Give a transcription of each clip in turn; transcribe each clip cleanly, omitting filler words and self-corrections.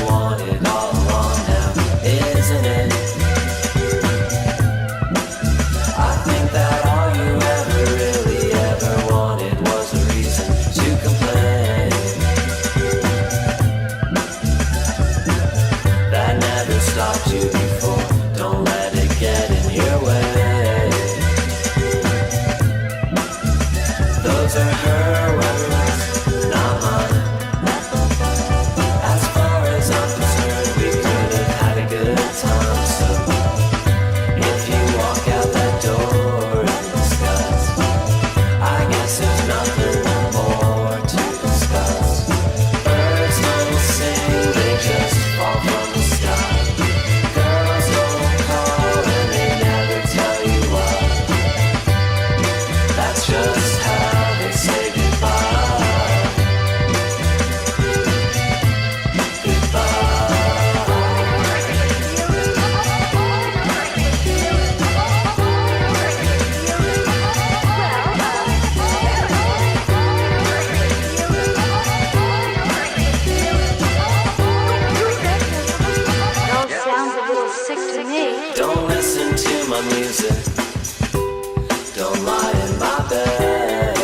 wanted all along now, isn't it? I think that all you ever really ever wanted was a reason to complain. That never stopped you before, don't let it get in your way. Those are her words, not mine. As far as I'm concerned, we could have had a good time. So if you walk out that door in disgust, I guess there's nothing more to discuss. Birds don't sing, they just fall from the sky. Girls don't call and they never tell you why. That's just how they say goodbye. Sounds a little sick to me. Don't listen to my music. Don't lie in my bed.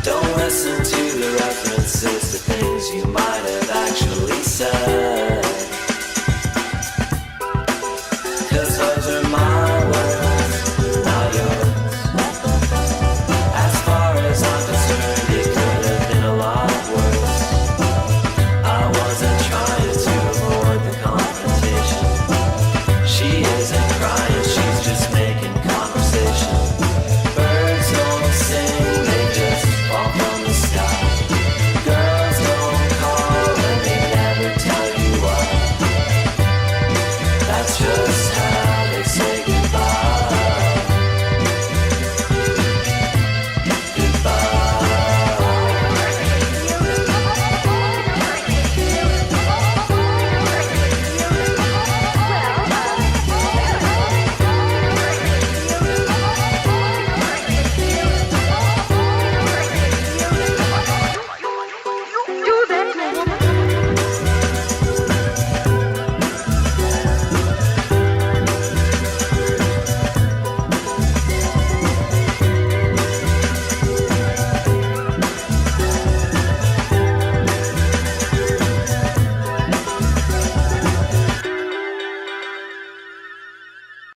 Don't listen to the references to things you might have actually said. 'Cause those are my words, not yours. As far as I'm concerned, it could have been a lot worse. I wasn't trying to avoid the confrontation. She isn't crying, she's just making conversation. Birds don't sing, they just fall from the sky. Girls don't call and they never tell you why. That's just how they say goodbye. Do that, man.